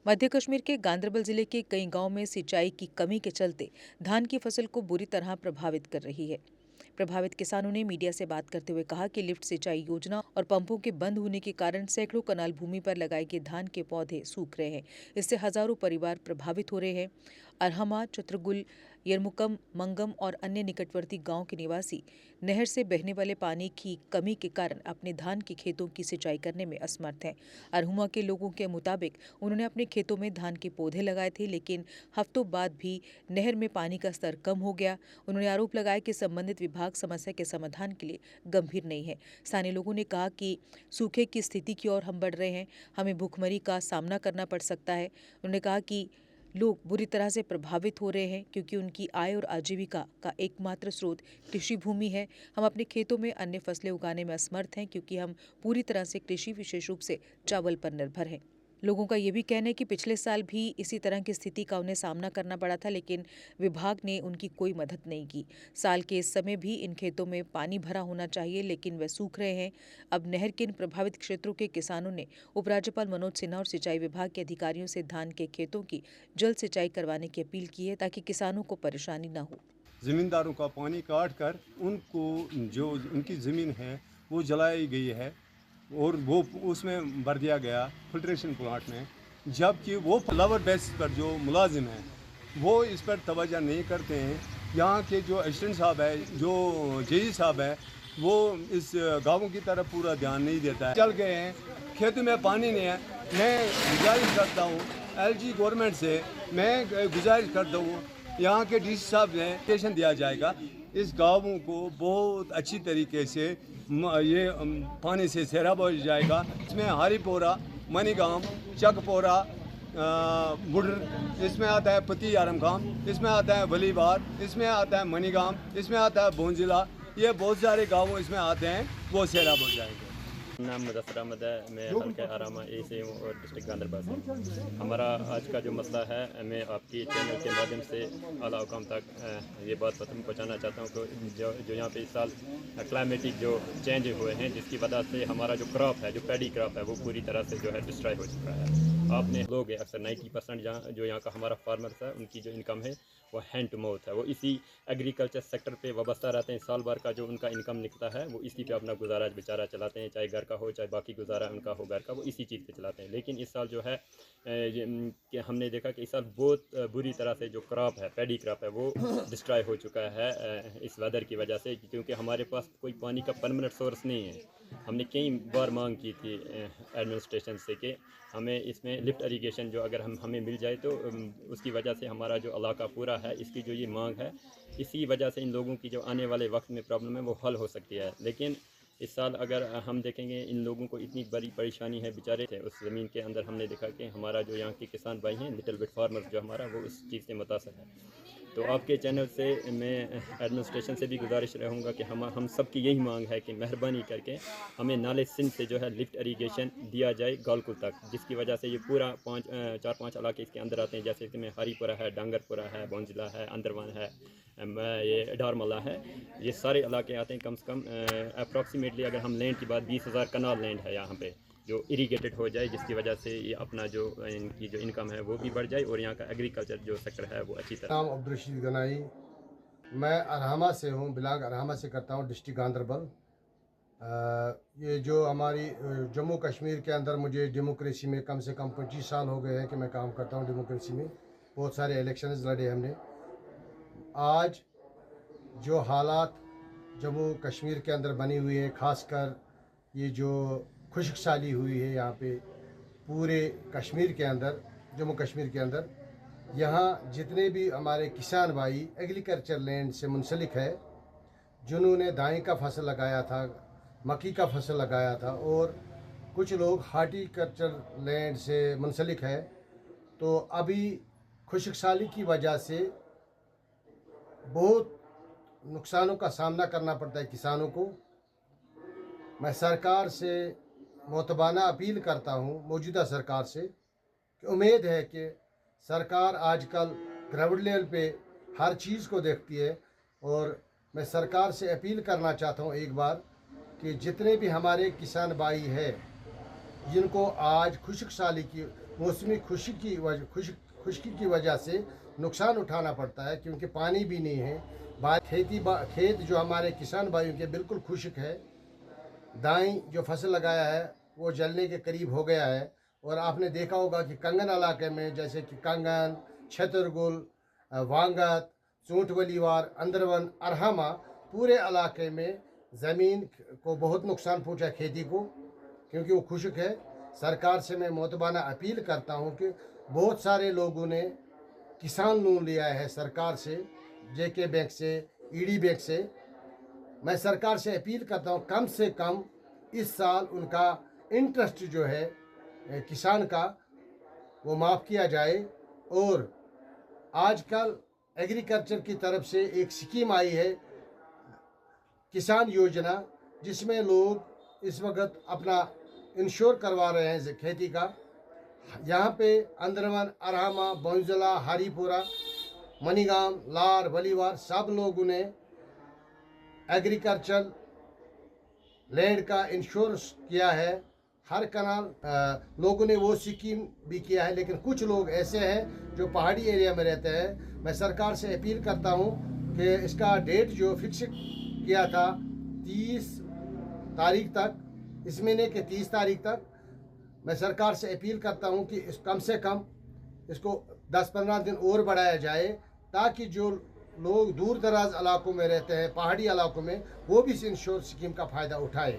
मध्य कश्मीर के गांदरबल जिले के कई गांवों में सिंचाई की कमी के चलते धान की फसल को बुरी तरह प्रभावित कर रही है। प्रभावित किसानों ने मीडिया से बात करते हुए कहा कि लिफ्ट सिंचाई योजना और पंपों के बंद होने के कारण सैकड़ों कनाल भूमि पर लगाए गए धान के पौधे सूख रहे हैं। इससे हजारों परिवार प्रभावित हो रहे हैं। अरहमा, चत्रगुल, यरमुकम, मंगम और अन्य निकटवर्ती गांव के निवासी नहर से बहने वाले पानी की कमी के कारण अपने धान के खेतों की सिंचाई करने में असमर्थ हैं। अरहुमा के लोगों के मुताबिक उन्होंने अपने खेतों में धान के पौधे लगाए थे, लेकिन हफ्तों बाद भी नहर में पानी का स्तर कम हो गया। उन्होंने आरोप लगाया कि संबंधित विभाग समस्या के समाधान के लिए गंभीर नहीं है। स्थानीय लोगों ने कहा कि सूखे की स्थिति की ओर हम बढ़ रहे हैं, हमें भूखमरी का सामना करना पड़ सकता है। उन्होंने कहा कि लोग बुरी तरह से प्रभावित हो रहे हैं क्योंकि उनकी आय और आजीविका का एकमात्र स्रोत कृषि भूमि है। हम अपने खेतों में अन्य फसलें उगाने में असमर्थ हैं क्योंकि हम पूरी तरह से कृषि, विशेष रूप से चावल पर निर्भर हैं। लोगों का ये भी कहना है कि पिछले साल भी इसी तरह की स्थिति का उन्हें सामना करना पड़ा था, लेकिन विभाग ने उनकी कोई मदद नहीं की। साल के इस समय भी इन खेतों में पानी भरा होना चाहिए, लेकिन वे सूख रहे हैं। अब नहर के इन प्रभावित क्षेत्रों के किसानों ने उपराज्यपाल मनोज सिन्हा और सिंचाई विभाग के अधिकारियों से धान के खेतों की जल्द सिंचाई करवाने की अपील की है ताकि किसानों को परेशानी न हो। ज़मींदारों का पानी काट कर उनको जो उनकी ज़मीन है वो जलाई गई है और वो उसमें भर दिया गया फिल्ट्रेशन प्लांट में, जबकि वो लवर बेसिस पर जो मुलाजिम हैं वो इस पर तवज्जो नहीं करते हैं। यहाँ के जो असिस्टेंट साहब है, जो जेई साहब है, वो इस गाँवों की तरफ पूरा ध्यान नहीं देता है। चल गए हैं, खेतों में पानी नहीं है। मैं गुजारिश करता हूँ एलजी गवर्नमेंट से, मैं गुजारिश करता हूँ यहाँ के डीसी साहब ने स्टेशन दिया जाएगा, इस गाँवों को बहुत अच्छी तरीके से ये पानी से सैराब हो जाएगा। इसमें हरीपोरा, मनीगाम, चकपोरा, बुडर, इसमें आता है पति आरम गाम, इसमें आता है वलीबार, इसमें आता है मनीगाम, इसमें आता है बोंजिला, ये बहुत सारे गाँव इसमें आते हैं, वो सैराब हो जाएंगे। नाम मुदस्सर अहमद है। मैं हल्का अरामा ए से हूँ और डिस्ट्रिक्ट गांदरबल से। हमारा आज का जो मसला है, मैं आपकी चैनल के माध्यम से आला हुकाम तक ये बात पहुँचाना चाहता हूँ कि जो यहाँ पे इस साल क्लाइमेटिक जो चेंज हुए हैं, जिसकी वजह से हमारा जो क्रॉप है, जो पैडी क्रॉप है, वो पूरी तरह से जो है डिस्ट्रॉय हो चुका है। आपने लोग अक्सर 90% जो यहाँ का हमारा फार्मर्स है, उनकी जो इनकम है वो हैंड टू माउथ है। वो इसी एग्रीकल्चर सेक्टर पे वाबस्ता रहते हैं। साल भर का जो उनका इनकम निकलता है वो इसी पे अपना गुजारा बेचारा चलाते हैं, चाहे घर का हो चाहे बाकी गुजारा उनका हो घर का, वो इसी चीज़ पे चलाते हैं। लेकिन इस साल जो है कि हमने देखा कि इस साल बहुत बुरी तरह से जो क्रॉप है, पैडी क्रॉप है, वो डिस्ट्रॉय हो चुका है इस वेदर की वजह से, क्योंकि हमारे पास कोई पानी का परमानेंट सोर्स नहीं है। हमने कई बार मांग की थी एडमिनिस्ट्रेशन से कि हमें इसमें लिफ्ट इरिगेशन जो अगर हमें मिल जाए तो उसकी वजह से हमारा जो इलाका पूरा है, इसकी जो ये मांग है, इसी वजह से इन लोगों की जो आने वाले वक्त में प्रॉब्लम है वो हल हो सकती है। लेकिन इस साल अगर हम देखेंगे, इन लोगों को इतनी बड़ी परेशानी है बेचारे थे उस ज़मीन के अंदर। हमने देखा कि हमारा जो यहाँ के किसान भाई हैं, लिटिल बिट फार्मर्स जो हमारा, वो उस चीज़ से मुतासर है। तो आपके चैनल से मैं एडमिनिस्ट्रेशन से भी गुजारिश रहूँगा कि हम सब की यही मांग है कि मेहरबानी करके हमें नाले सिंध से जो है लिफ्ट इरिगेशन दिया जाए गालकुल तक, जिसकी वजह से ये पूरा 4-5 इलाके इसके अंदर आते हैं, जैसे कि में हरीपुरा है, डांगरपुरा है, बोंजिला है, अंदरवन है, ये डारमला है, ये सारे इलाके आते हैं। कम से कम अप्रॉक्सीमेटली अगर हम लैंड की बात, 20,000 कनाल लैंड है यहाँ पे जो इरीगेटेड हो जाए, जिसकी वजह से ये अपना जो इनकी जो इनकम है वो भी बढ़ जाए और यहाँ का एग्रीकल्चर जो सेक्टर है वो अच्छी तरह। नाम अब्दुलरशीद गनाई, मैं अरहमा से हूँ, बिलाग अरहमा से करता हूँ, डिस्ट्रिक्ट गांदरबल। ये जो हमारी जम्मू कश्मीर के अंदर, मुझे डेमोक्रेसी में कम से कम 25 साल हो गए हैं कि मैं काम करता हूँ डेमोक्रेसी में। बहुत सारे इलेक्शंस लड़े हमने। आज जो हालात जम्मू कश्मीर के अंदर बनी हुई है, ख़ासकर ये जो खुश्क साली हुई है यहाँ पे पूरे कश्मीर के अंदर, जम्मू कश्मीर के अंदर, यहाँ जितने भी हमारे किसान भाई एग्रीकल्चर लैंड से मुंसलिक है, जिन्होंने दाई का फसल लगाया था, मक्की का फसल लगाया था, और कुछ लोग हार्टिकल्चर लैंड से मुंसलिक है, तो अभी खुश्क साली की वजह से बहुत नुकसानों का सामना करना पड़ता है किसानों को। मैं सरकार से मोतबाना अपील करता हूँ, मौजूदा सरकार से, कि उम्मीद है कि सरकार आजकल ग्राउंड लेवल पे हर चीज़ को देखती है, और मैं सरकार से अपील करना चाहता हूँ एक बार कि जितने भी हमारे किसान भाई हैं जिनको आज खुश्क साली की मौसमी खुश्की की वजह से नुकसान उठाना पड़ता है, क्योंकि पानी भी नहीं है। खेत जो हमारे किसान भाइयों के बिल्कुल खुश्क है। दाई जो फसल लगाया है वो जलने के करीब हो गया है। और आपने देखा होगा कि कंगन इलाके में, जैसे कि कंगन, छतरगुल, वांगत, चूंटवलीवार, अंदरवन, अरहमा, पूरे इलाके में ज़मीन को बहुत नुकसान पहुंचा खेती को, क्योंकि वो खुश्क है। सरकार से मैं मोतबाना अपील करता हूं कि बहुत सारे लोगों ने किसान लोन लिया है सरकार से, जेके बैंक से, ईडी बैंक से। मैं सरकार से अपील करता हूं कम से कम इस साल उनका इंटरेस्ट जो है किसान का वो माफ़ किया जाए। और आजकल एग्रीकल्चर की तरफ से एक स्कीम आई है, किसान योजना, जिसमें लोग इस वक्त अपना इंश्योर करवा रहे हैं खेती का। यहाँ पे अंदरवन, अरहमा, बंजला, हरीपुरा, मनीगाम, लार, वलीवार सब लोगों ने एग्रीकल्चर लैंड का इंश्योरेंस किया है। हर कनाल लोगों ने वो स्कीम भी किया है, लेकिन कुछ लोग ऐसे हैं जो पहाड़ी एरिया में रहते हैं। मैं सरकार से अपील करता हूँ कि इसका डेट जो फिक्स किया था 30 तारीख तक, इस महीने के 30 तारीख तक, मैं सरकार से अपील करता हूँ कि कम से कम इसको 10-15 दिन और बढ़ाया जाए, ताकि जो लोग दूर दराज इलाकों में रहते हैं, पहाड़ी इलाकों में, वो भी इस इंश्योरेंस स्कीम का फ़ायदा उठाए।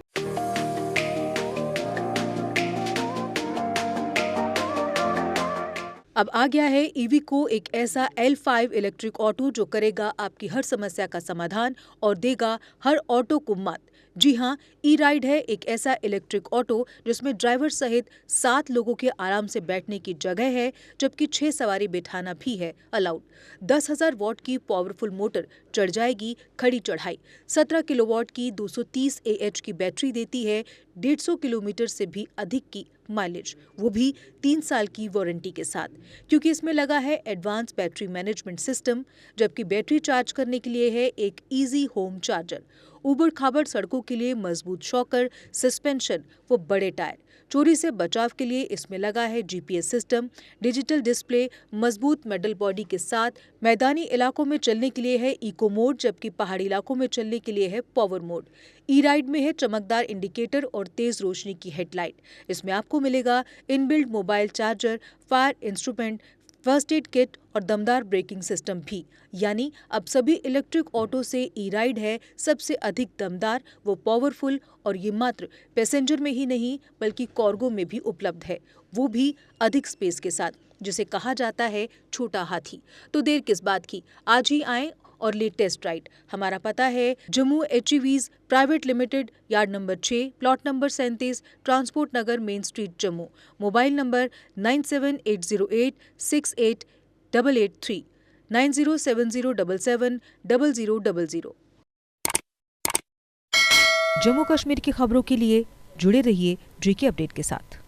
अब आ गया है ईवीको, एक ऐसा L5 इलेक्ट्रिक ऑटो जो करेगा आपकी हर समस्या का समाधान और देगा हर ऑटो को मात। जी हां, ई राइड है एक ऐसा इलेक्ट्रिक ऑटो जिसमें ड्राइवर सहित 7 लोगों के आराम से बैठने की जगह है, जबकि 6 सवारी बिठाना भी है अलाउड। 10,000 वॉट की पावरफुल मोटर चढ़ जाएगी खड़ी चढ़ाई। 17 किलोवाट की 230 AH की बैटरी देती है 150 किलोमीटर से भी अधिक की माइलेज, वो भी 3 साल की वारंटी के साथ, क्योंकि इसमें लगा है एडवांस बैटरी मैनेजमेंट सिस्टम। जबकि बैटरी चार्ज करने के लिए है एक इजी होम चार्जर। उबड़ खाबड़ सड़कों के लिए मजबूत शॉकर, सस्पेंशन व बड़े टायर। चोरी से बचाव के लिए इसमें लगा है GPS सिस्टम, डिजिटल डिस्प्ले, मजबूत मेटल बॉडी के साथ। मैदानी इलाकों में चलने के लिए है इको मोड, जबकि पहाड़ी इलाकों में चलने के लिए है पावर मोड। ई राइड में है चमकदार इंडिकेटर और तेज रोशनी की हेडलाइट। इसमें आपको मिलेगा inbuilt mobile charger, fire instrument, first aid kit और दमदार ब्रेकिंग सिस्टम भी। यानी अब सभी इलेक्ट्रिक ऑटो से ई राइड है सबसे अधिक दमदार व पावरफुल, और ये मात्र पैसेंजर में ही नहीं बल्कि कार्गो में भी उपलब्ध है, वो भी अधिक स्पेस के साथ, जिसे कहा जाता है छोटा हाथी। तो देर किस बात की, आज ही आएं और ले टेस्ट राइड। हमारा पता है Jammu HEVs private limited, yard number 6, plot number 37, transport Nagar, main street, Jammu. Mobile number 9780868883, 9070770000। Jammu Kashmir की खबरों के लिए जुड़े रहिए GK अपडेट के साथ।